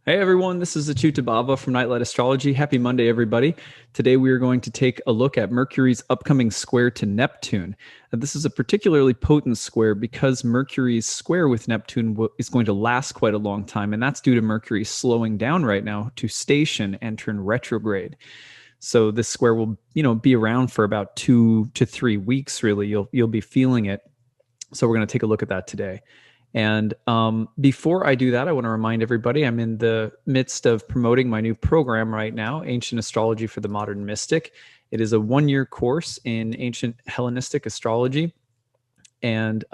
Hey everyone, this is acyuta-bhava from Nightlight Astrology. Happy Monday, everybody. Today we are going to take a look at Mercury's upcoming square to Neptune. This is a particularly potent square because Mercury's square with Neptune is going to last quite a long time, and that's due to Mercury slowing down right now to station and turn retrograde. So this square will, be around for about 2 to 3 weeks. Really, you'll be feeling it. So we're going to take a look at that today. And before I do that, I want to remind everybody I'm in the midst of promoting my new program right now, Ancient Astrology for the Modern Mystic. It is a 1-year course in ancient Hellenistic astrology. And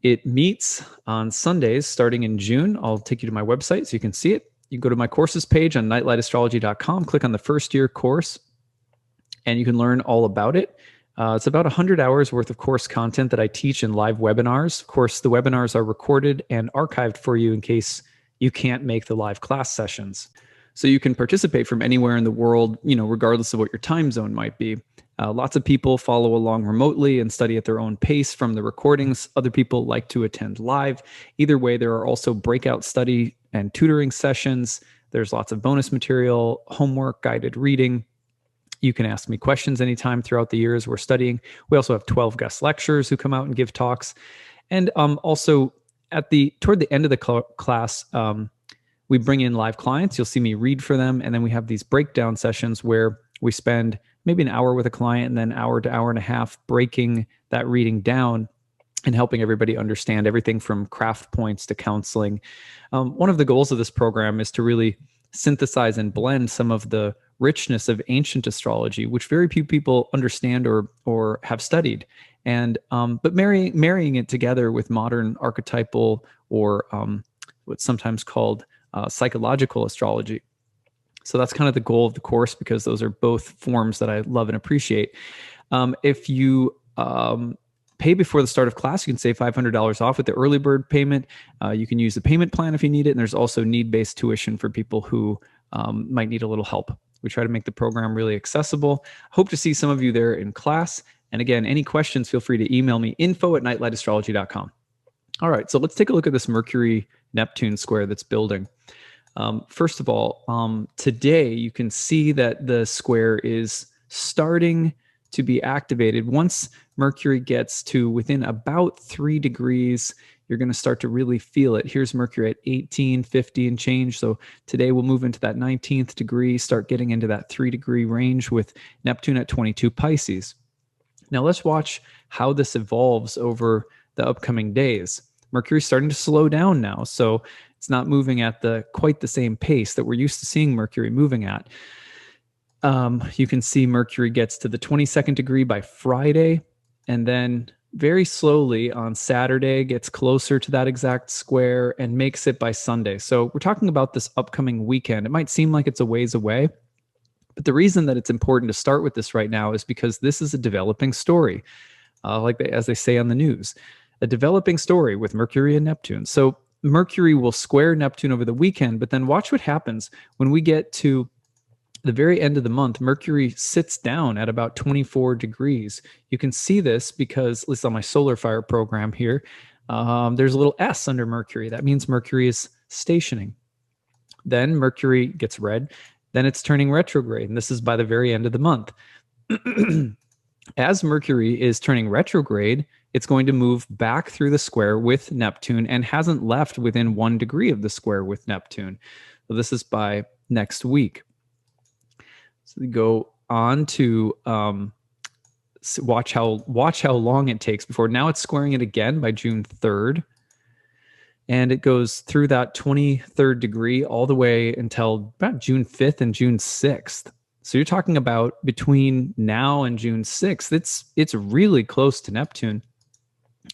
it meets on Sundays starting in June. I'll take you to my website so you can see it. You go to my courses page on nightlightastrology.com, click on the first year course, and you can learn all about it. It's about 100 hours worth of course content that I teach in live webinars. Of course, the webinars are recorded and archived for you in case you can't make the live class sessions. So you can participate from anywhere in the world, regardless of what your time zone might be. Lots of people follow along remotely and study at their own pace from the recordings. Other people like to attend live. Either way, there are also breakout study and tutoring sessions. There's lots of bonus material, homework, guided reading. You can ask me questions anytime throughout the years we're studying. We also have 12 guest lecturers who come out and give talks. And also toward the end of the class, we bring in live clients. You'll see me read for them. And then we have these breakdown sessions where we spend maybe an hour with a client and then hour to hour and a half breaking that reading down and helping everybody understand everything from craft points to counseling. One of the goals of this program is to really synthesize and blend some of the richness of ancient astrology, which very few people understand or have studied, and but marrying it together with modern archetypal or what's sometimes called psychological astrology. So that's kind of the goal of the course, because those are both forms that I love and appreciate. If you pay before the start of class, you can save $500 off with the early bird payment. You can use the payment plan if you need it. And there's also need-based tuition for people who might need a little help. We try to make the program really accessible. Hope to see some of you there in class. And again, any questions, feel free to email me, info@nightlightastrology.com. All right, so let's take a look at this Mercury-Neptune square that's building. First of all, today you can see that the square is starting to be activated. Once Mercury gets to within about 3 degrees, you're going to start to really feel it. Here's Mercury at 18, 50 and change. So today we'll move into that 19th degree, start getting into that 3-degree range with Neptune at 22 Pisces. Now let's watch how this evolves over the upcoming days. Mercury's starting to slow down now, so it's not moving at quite the same pace that we're used to seeing Mercury moving at. You can see Mercury gets to the 22nd degree by Friday, and then very slowly on Saturday gets closer to that exact square and makes it by Sunday. So we're talking about this upcoming weekend. It might seem like it's a ways away, but the reason that it's important to start with this right now is because this is a developing story, as they say on the news, a developing story with Mercury and Neptune. So Mercury will square Neptune over the weekend, but then watch what happens when we get to the very end of the month. Mercury sits down at about 24 degrees. You can see this because, at least on my solar fire program here, there's a little S under Mercury. That means Mercury is stationing. Then Mercury gets red. Then it's turning retrograde, and this is by the very end of the month. As Mercury is turning retrograde, it's going to move back through the square with Neptune and hasn't left within 1 degree of the square with Neptune. So this is by next week. So we go on to watch how long it takes before. Now it's squaring it again by June 3rd. And it goes through that 23rd degree all the way until about June 5th and June 6th. So you're talking about between now and June 6th, it's really close to Neptune.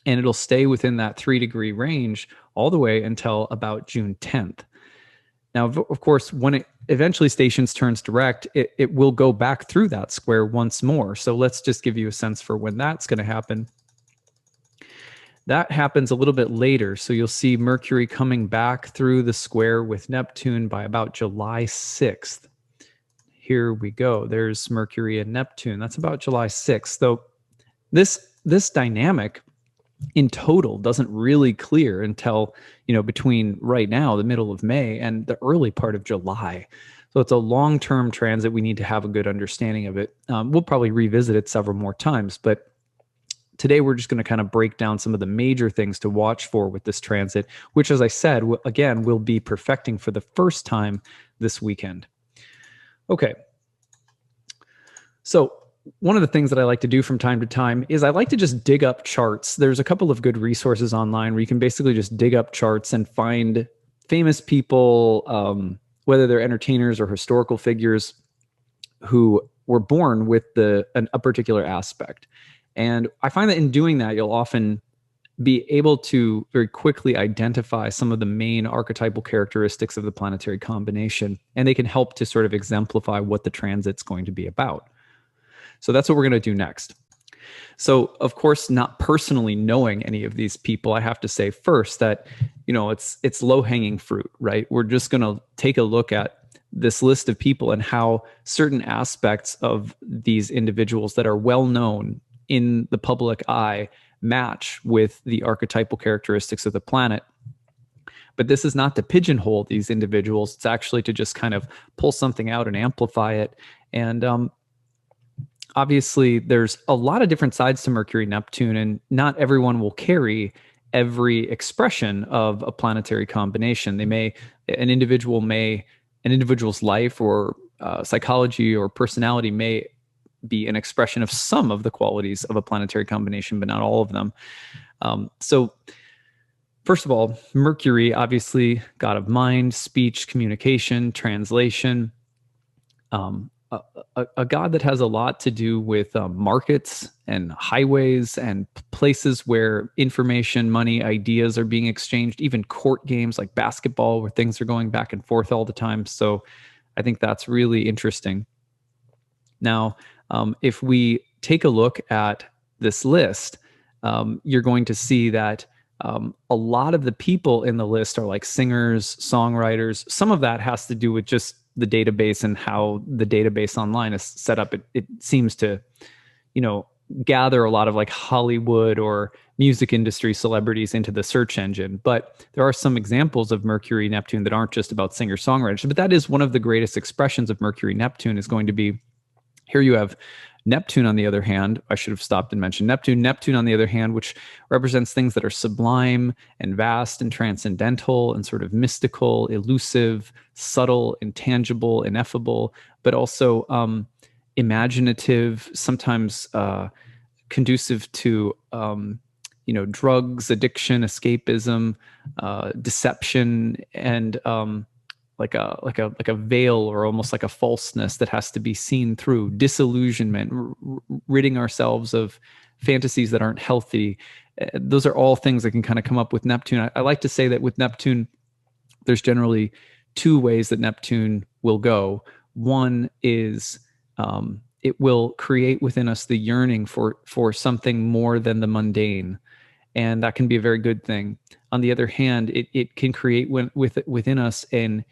And it'll stay within that 3-degree range all the way until about June 10th. Now, of course, when it eventually turns direct, it will go back through that square once more. So let's just give you a sense for when that's going to happen. That happens a little bit later. So you'll see Mercury coming back through the square with Neptune by about July 6th. Here we go. There's Mercury and Neptune. That's about July 6th. So this dynamic in total doesn't really clear until, between right now, the middle of May, and the early part of July. So it's a long-term transit. We need to have a good understanding of it. We'll probably revisit it several more times, but today we're just going to kind of break down some of the major things to watch for with this transit, which, as I said, again, we'll be perfecting for the first time this weekend. Okay. So one of the things that I like to do from time to time is I like to just dig up charts. There's a couple of good resources online where you can basically just dig up charts and find famous people, whether they're entertainers or historical figures, who were born with a particular aspect. And I find that in doing that, you'll often be able to very quickly identify some of the main archetypal characteristics of the planetary combination, and they can help to sort of exemplify what the transit's going to be about. So that's what we're going to do next. So, of course, not personally knowing any of these people, I have to say first that, it's low-hanging fruit, right? We're just going to take a look at this list of people and how certain aspects of these individuals that are well known in the public eye match with the archetypal characteristics of the planet. But this is not to pigeonhole these individuals. It's actually to just kind of pull something out and amplify it. And obviously, there's a lot of different sides to Mercury, Neptune, and not everyone will carry every expression of a planetary combination. An individual's life or psychology or personality may be an expression of some of the qualities of a planetary combination, but not all of them. So first of all, Mercury, obviously, god of mind, speech, communication, translation, a god that has a lot to do with markets and highways and places where information, money, ideas are being exchanged, even court games like basketball where things are going back and forth all the time. So I think that's really interesting. Now, if we take a look at this list, you're going to see that a lot of the people in the list are like singers, songwriters. Some of that has to do with just the database and how the database online is set up. It seems to, gather a lot of like Hollywood or music industry celebrities into the search engine. But there are some examples of Mercury, Neptune that aren't just about singer-songwriters. But that is one of the greatest expressions of Mercury, Neptune is going to be. Here you have Neptune, on the other hand. I should have stopped and mentioned Neptune. Neptune, on the other hand, which represents things that are sublime and vast and transcendental and sort of mystical, elusive, subtle, intangible, ineffable, but also imaginative, sometimes conducive to drugs, addiction, escapism, deception, and like a veil or almost like a falseness that has to be seen through, disillusionment, ridding ourselves of fantasies that aren't healthy. Those are all things that can kind of come up with Neptune. I like to say that with Neptune, there's generally two ways that Neptune will go. One is it will create within us the yearning for something more than the mundane, and that can be a very good thing. On the other hand, it can create within us an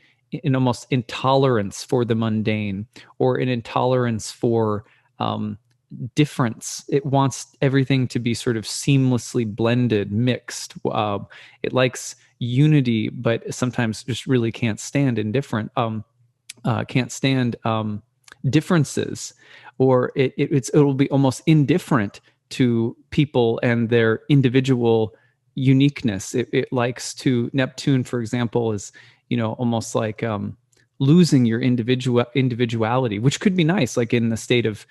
almost intolerance for the mundane, or an intolerance for difference. It wants everything to be sort of seamlessly blended, mixed. It likes unity, but sometimes just really can't stand differences, or it'll be almost indifferent to people and their individual uniqueness. It likes to, Neptune, for example, is almost like losing your individuality, which could be nice, like in the state of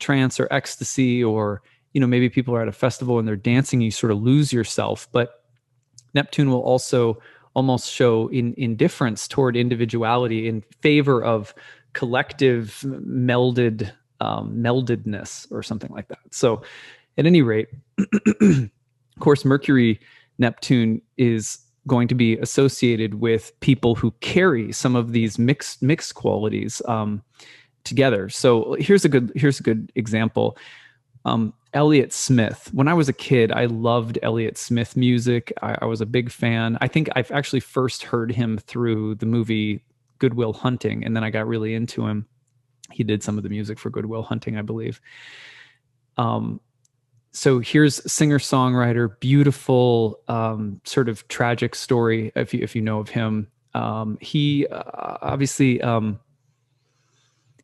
trance or ecstasy, or maybe people are at a festival and they're dancing, you sort of lose yourself. But Neptune will also almost show indifference toward individuality in favor of collective meldedness or something like that. So at any rate, of course, Mercury Neptune is going to be associated with people who carry some of these mixed qualities together. So here's a good example. Elliott Smith. When I was a kid, I loved Elliott Smith music. I was a big fan. I think I've actually first heard him through the movie Good Will Hunting, and then I got really into him. He did some of the music for Good Will Hunting, I believe. So here's singer-songwriter, beautiful, sort of tragic story. If you know of him, he obviously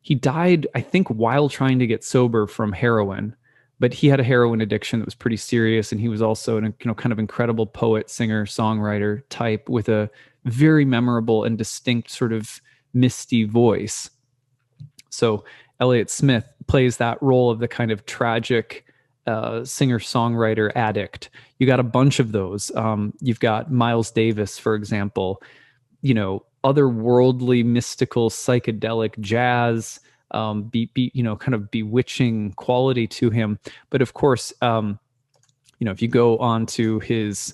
he died, I think, while trying to get sober from heroin. But he had a heroin addiction that was pretty serious, and he was also an kind of incredible poet, singer, songwriter type with a very memorable and distinct sort of misty voice. So Elliott Smith plays that role of the kind of tragic singer-songwriter addict. You got a bunch of those. You've got Miles Davis, for example, otherworldly, mystical, psychedelic jazz, kind of bewitching quality to him. But of course, if you go on to his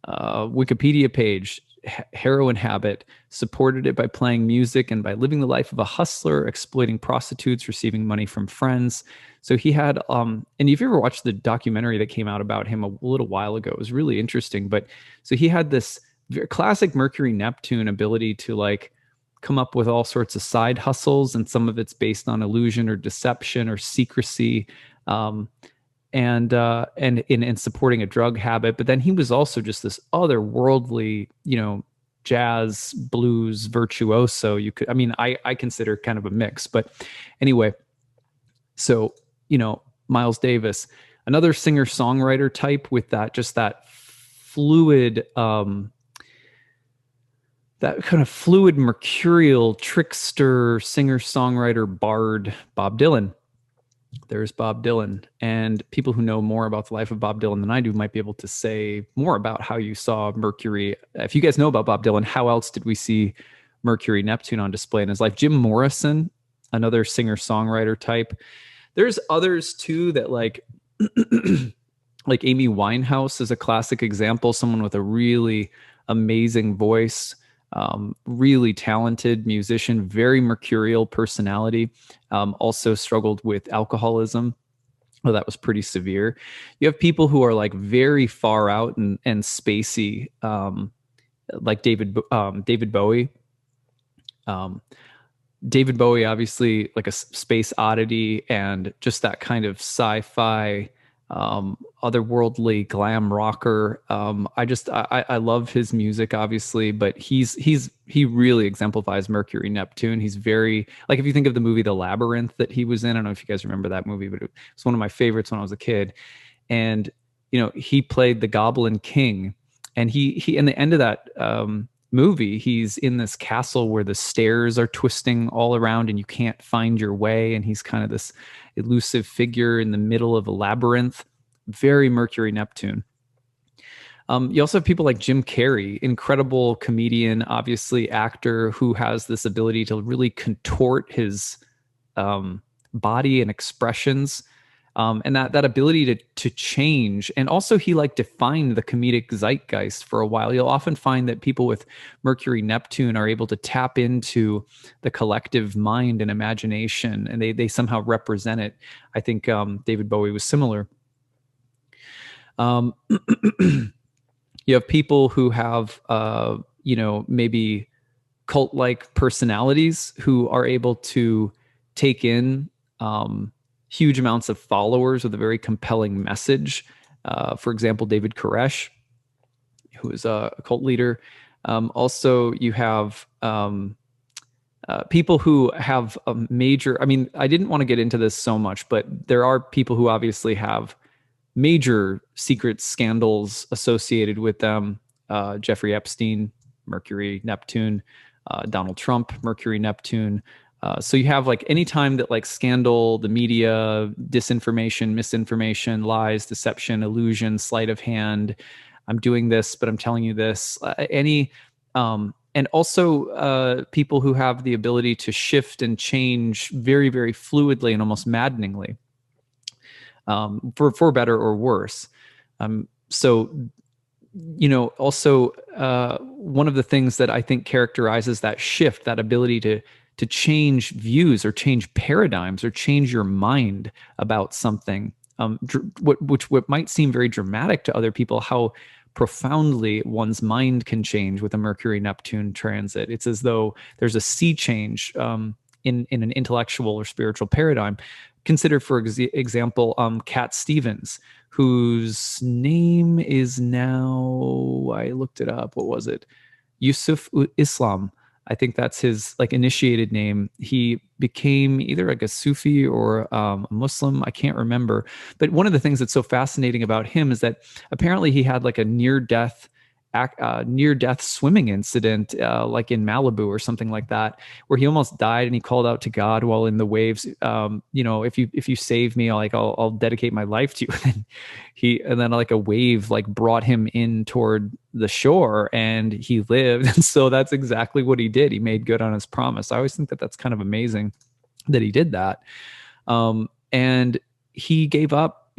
Wikipedia page, heroin habit, supported it by playing music and by living the life of a hustler, exploiting prostitutes, receiving money from friends. So he had, and if you ever watched the documentary that came out about him a little while ago, it was really interesting. But so he had this classic Mercury Neptune ability to like come up with all sorts of side hustles, and some of it's based on illusion or deception or secrecy. And supporting a drug habit. But then he was also just this otherworldly, jazz, blues virtuoso. I consider kind of a mix. But anyway, so, Miles Davis, another singer-songwriter type with that fluid, that kind of fluid, mercurial, trickster, singer-songwriter, bard, Bob Dylan. There's Bob Dylan. And people who know more about the life of Bob Dylan than I do might be able to say more about how you saw Mercury. If you guys know about Bob Dylan, how else did we see Mercury Neptune on display in his life? Jim Morrison, another singer-songwriter type. There's others too that like Amy Winehouse is a classic example, someone with a really amazing voice. Really talented musician, very mercurial personality, also struggled with alcoholism. Well, that was pretty severe. You have people who are like very far out and spacey, like David Bowie. David Bowie, obviously like a space oddity and just that kind of sci-fi, otherworldly glam rocker. I love his music, obviously, but he really exemplifies Mercury Neptune. He's very, like, if you think of the movie The Labyrinth that he was in, I don't know if you guys remember that movie, but it was one of my favorites when I was a kid. And he played the Goblin King, and he in the end of that movie, he's in this castle where the stairs are twisting all around and you can't find your way, and he's kind of this elusive figure in the middle of a labyrinth. Very Mercury Neptune. You also have people like Jim Carrey, incredible comedian, obviously actor, who has this ability to really contort his body and expressions. And that ability to change. And also he like defined the comedic zeitgeist for a while. You'll often find that people with Mercury Neptune are able to tap into the collective mind and imagination, and they somehow represent it. I think David Bowie was similar. You have people who have, maybe cult-like personalities who are able to take in huge amounts of followers with a very compelling message. For example, David Koresh, who is a cult leader. Also, you have people who have a major, I didn't want to get into this so much, but there are people who obviously have major secret scandals associated with them. Jeffrey Epstein, Mercury Neptune, Donald Trump, Mercury Neptune. So you have like anytime that like scandal, the media, disinformation, misinformation, lies, deception, illusion, sleight of hand, I'm doing this, but I'm telling you this, and also people who have the ability to shift and change very, very fluidly and almost maddeningly, for better or worse. Also one of the things that I think characterizes that shift, that ability to change views or change paradigms or change your mind about something, what might seem very dramatic to other people, how profoundly one's mind can change with a Mercury Neptune transit. It's as though there's a sea change in an intellectual or spiritual paradigm. consider, for example, Cat Stevens, whose name is now, I looked it up. What was it? Yusuf Islam. I think that's his like initiated name. He became either like a Sufi or a Muslim. I can't remember. But one of the things that's so fascinating about him is that apparently he had like a near-death swimming incident, like in Malibu or something like that, where he almost died and he called out to God while in the waves. If you save me, I'll dedicate my life to you. And then like a wave like brought him in toward the shore, and he lived. And so that's exactly what he did. He made good on his promise. I always think that that's kind of amazing that he did that. And he gave up,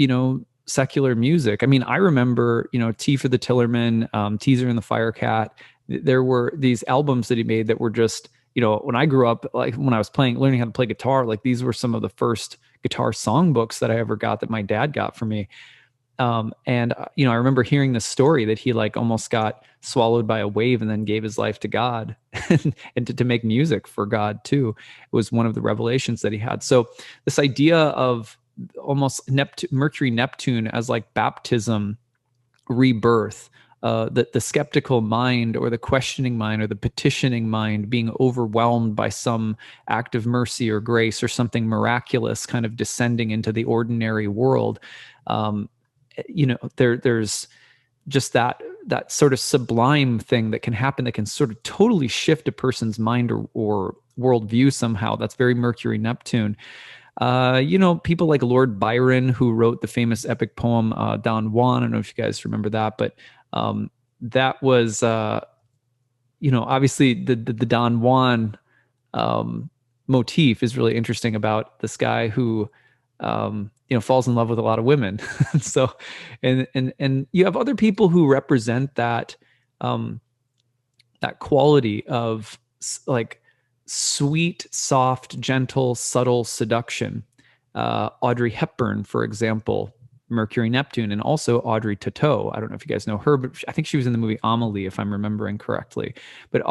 secular music. I mean, I remember, Tea for the Tillerman, Teaser and the Firecat. There were these albums that he made that were just, when I grew up, like when I was learning how to play guitar, like these were some of the first guitar songbooks that I ever got, that my dad got for me. I remember hearing this story that he like almost got swallowed by a wave and then gave his life to God and to make music for God too. It was one of the revelations that he had. So this idea of almost Mercury Neptune as like baptism, rebirth, the skeptical mind or the questioning mind or the petitioning mind being overwhelmed by some act of mercy or grace or something miraculous kind of descending into the ordinary world. There's just that sort of sublime thing that can happen that can sort of totally shift a person's mind or worldview somehow. That's very Mercury Neptune. People like Lord Byron, who wrote the famous epic poem Don Juan. I don't know if you guys remember that, but that was, obviously the Don Juan motif is really interesting about this guy who falls in love with a lot of women. So, and you have other people who represent that quality of like sweet, soft, gentle, subtle seduction. Audrey Hepburn, for example, Mercury Neptune, and also Audrey Tautou. I don't know if you guys know her, but I think she was in the movie Amelie, if I'm remembering correctly. But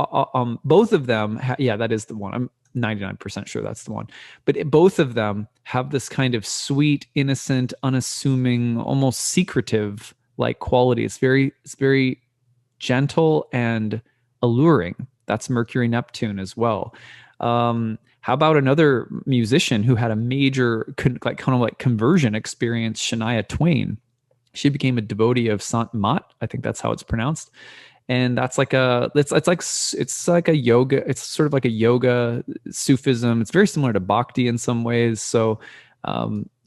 both of them, that is the one. I'm 99% sure that's the one. But both of them have this kind of sweet, innocent, unassuming, almost secretive like quality. It's very gentle and alluring. That's Mercury Neptune as well. How about another musician who had a major kind of like conversion experience, Shania Twain? She became a devotee of Saint Mat. I think that's how it's pronounced. And that's like it's like a yoga. It's sort of like a yoga Sufism. It's very similar to Bhakti in some ways. So,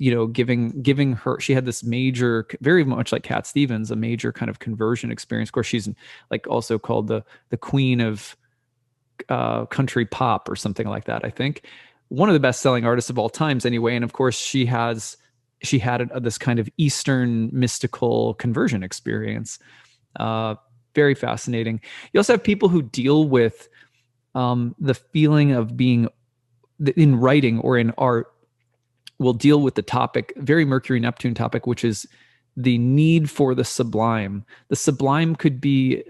giving her, she had this major, very much like Cat Stevens, a major kind of conversion experience. Of course, she's like also called the queen of country pop or something like that. I think one of the best-selling artists of all times, anyway. And of course, she had this kind of Eastern mystical conversion experience. Very fascinating. You also have people who deal with the feeling of being in writing or in art, will deal with the topic, very Mercury Neptune topic, which is the need for the sublime. The sublime could be,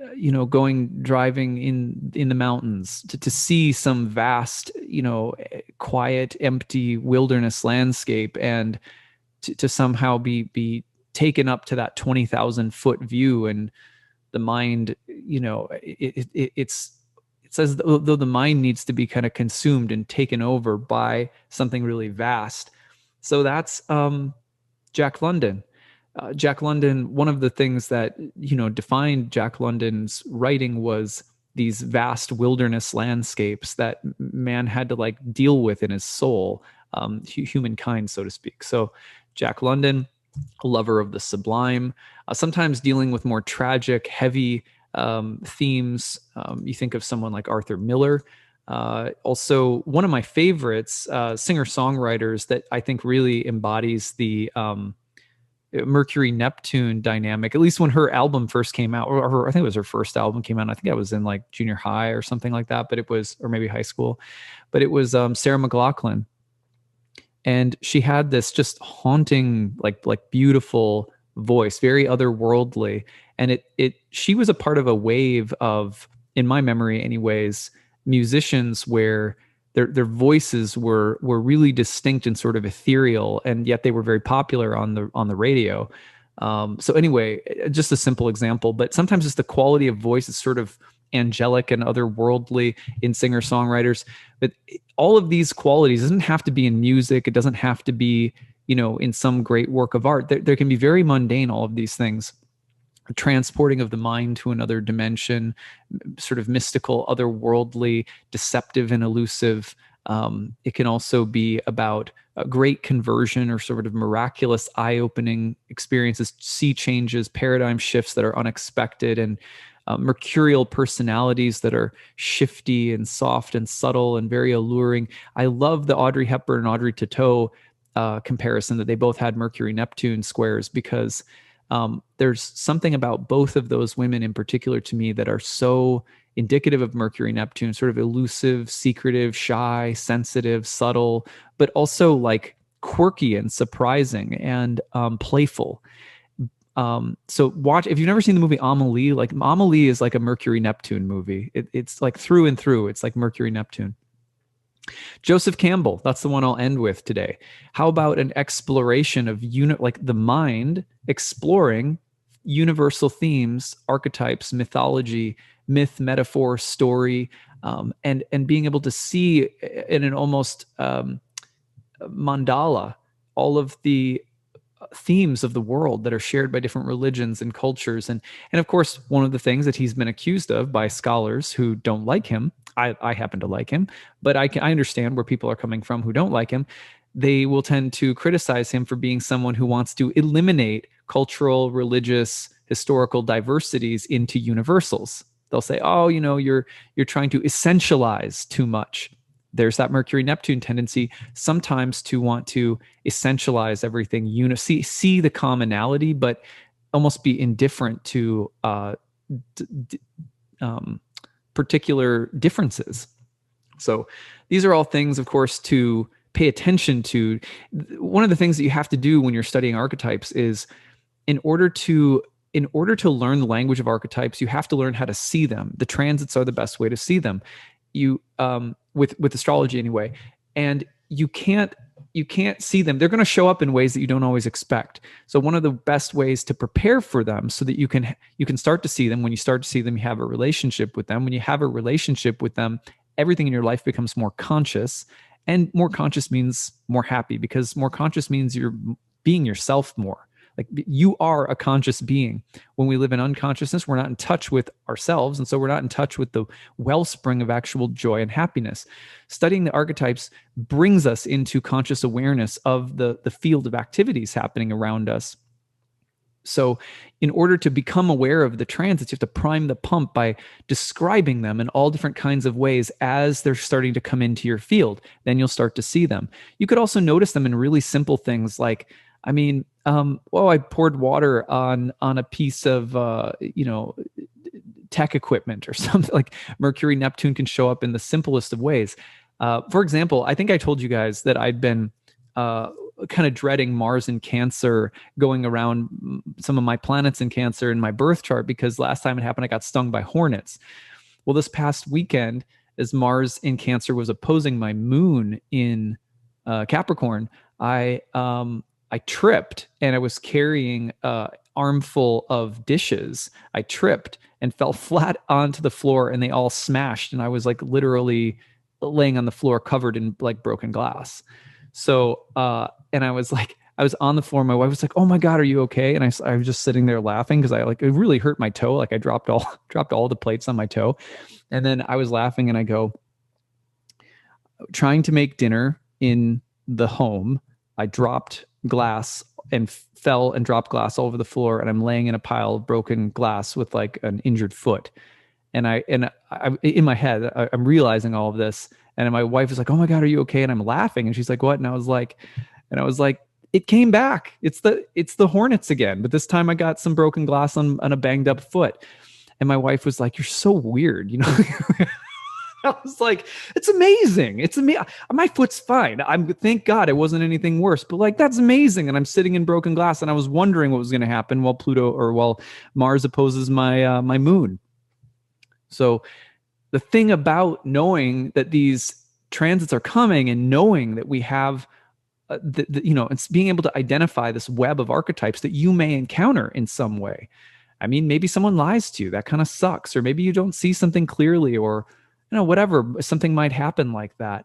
driving in the mountains to see some vast, quiet, empty wilderness landscape, and to somehow be taken up to that 20,000 foot view. And the mind, it's as though the mind needs to be kind of consumed and taken over by something really vast. So that's Jack London. Jack London, one of the things that, defined Jack London's writing was these vast wilderness landscapes that man had to like deal with in his soul, humankind, so to speak. So Jack London, a lover of the sublime, sometimes dealing with more tragic, heavy themes. You think of someone like Arthur Miller. Also, one of my favorites, singer-songwriters that I think really embodies the Mercury Neptune dynamic, at least when her album first came out, or I think it was her first album came out. I think I was in like junior high or something like that, but it was, or maybe high school, but it was Sarah McLachlan. And she had this just haunting, like beautiful voice, very otherworldly. And she was a part of a wave of, in my memory anyways, musicians where their voices were really distinct and sort of ethereal, and yet they were very popular on the radio. So anyway, just a simple example, but sometimes it's the quality of voice is sort of angelic and otherworldly in singer-songwriters. But all of these qualities doesn't have to be in music. It doesn't have to be, in some great work of art. There can be very mundane, all of these things. Transporting of the mind to another dimension, sort of mystical, otherworldly, deceptive and elusive. It can also be about a great conversion or sort of miraculous eye-opening experiences, sea changes, paradigm shifts that are unexpected, and mercurial personalities that are shifty and soft and subtle and very alluring. I love the Audrey Hepburn and Audrey Tautou comparison that they both had Mercury-Neptune squares, because there's something about both of those women in particular to me that are so indicative of Mercury-Neptune, sort of elusive, secretive, shy, sensitive, subtle, but also like quirky and surprising and playful. So watch, if you've never seen the movie Amelie, like Amelie is like a Mercury-Neptune movie. It's like through and through, it's like Mercury-Neptune. Joseph Campbell, that's the one I'll end with today. How about an exploration of like the mind exploring universal themes, archetypes, mythology, myth, metaphor, story, and being able to see in an almost mandala all of the themes of the world that are shared by different religions and cultures. And of course, one of the things that he's been accused of by scholars who don't like him, I happen to like him, but I understand where people are coming from who don't like him. They will tend to criticize him for being someone who wants to eliminate cultural, religious, historical diversities into universals. They'll say, oh, you're trying to essentialize too much. There's that Mercury-Neptune tendency sometimes to want to essentialize everything, see the commonality, but almost be indifferent to particular differences. So these are all things, of course, to pay attention to. One of the things that you have to do when you're studying archetypes is, in order to learn the language of archetypes, you have to learn how to see them. The transits are the best way to see them. You with astrology anyway, and you can't see them. They're going to show up in ways that you don't always expect. So one of the best ways to prepare for them, so that you can start to see them. When you start to see them, you have a relationship with them. When you have a relationship with them, everything in your life becomes more conscious, and more conscious means more happy, because more conscious means you're being yourself more. Like, you are a conscious being. When we live in unconsciousness, we're not in touch with ourselves. And so we're not in touch with the wellspring of actual joy and happiness. Studying the archetypes brings us into conscious awareness of the field of activities happening around us. So in order to become aware of the transits, you have to prime the pump by describing them in all different kinds of ways as they're starting to come into your field. Then you'll start to see them. You could also notice them in really simple things like, I poured water on a piece of, tech equipment or something. Like, Mercury-Neptune can show up in the simplest of ways. For example, I think I told you guys that I'd been kind of dreading Mars in Cancer, going around some of my planets in Cancer in my birth chart, because last time it happened, I got stung by hornets. Well, this past weekend, as Mars in Cancer was opposing my moon in Capricorn, I tripped, and I was carrying an armful of dishes. I tripped and fell flat onto the floor, and they all smashed. And I was like literally laying on the floor covered in like broken glass. So, and I was on the floor. My wife was like, "Oh my God, are you okay?" And I was just sitting there laughing, because it really hurt my toe. Like, I dropped all the plates on my toe. And then I was laughing, and I go, trying to make dinner in the home, I dropped glass and fell and dropped glass all over the floor, and I'm laying in a pile of broken glass with like an injured foot. And I in my head, I'm realizing all of this, and my wife is like, "Oh my God, are you okay?" And I'm laughing, and she's like, "What?" And I was like, "It came back. It's the hornets again, but this time I got some broken glass on a banged up foot." And my wife was like, "You're so weird, I was like, "It's amazing. It's amazing. My foot's fine. Thank God it wasn't anything worse, but like, that's amazing." And I'm sitting in broken glass, and I was wondering what was going to happen while Mars opposes my moon. So the thing about knowing that these transits are coming, and knowing that we have it's being able to identify this web of archetypes that you may encounter in some way. I mean, maybe someone lies to you. That kind of sucks. Or maybe you don't see something clearly, or, whatever, something might happen like that.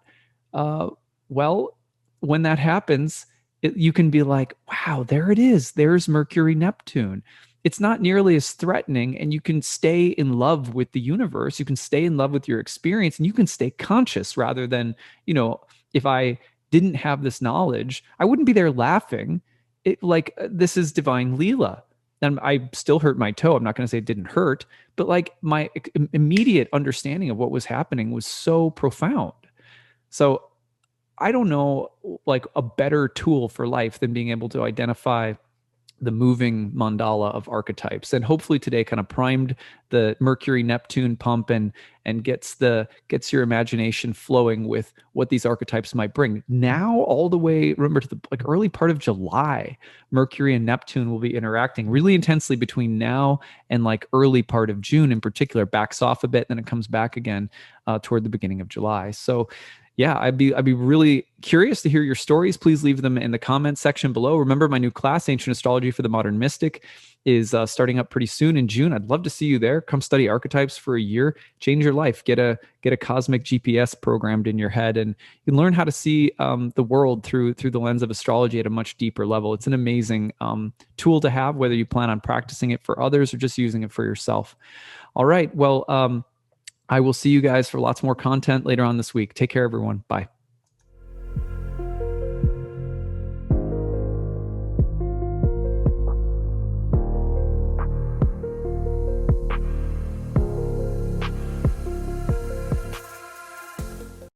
Well, when that happens, you can be like, wow, there it is. There's Mercury, Neptune. It's not nearly as threatening, and you can stay in love with the universe. You can stay in love with your experience, and you can stay conscious rather than, if I didn't have this knowledge, I wouldn't be there laughing. This is divine Leela. And I still hurt my toe. I'm not going to say it didn't hurt, but like my immediate understanding of what was happening was so profound. So I don't know like a better tool for life than being able to identify the moving mandala of archetypes. And hopefully today kind of primed the Mercury Neptune pump and gets your imagination flowing with what these archetypes might bring. Now all the way, remember, to the early part of July, Mercury and Neptune will be interacting really intensely between now and early part of June in particular. Backs off a bit, then it comes back again toward the beginning of July. So yeah, I'd be really curious to hear your stories. Please leave them in the comments section below. Remember, my new class, Ancient Astrology for the Modern Mystic, is starting up pretty soon in June. I'd love to see you there. Come study archetypes for a year, change your life, get a cosmic GPS programmed in your head, and you can learn how to see the world through the lens of astrology at a much deeper level. It's an amazing tool to have, whether you plan on practicing it for others or just using it for yourself. All right. Well, I will see you guys for lots more content later on this week. Take care, everyone. Bye.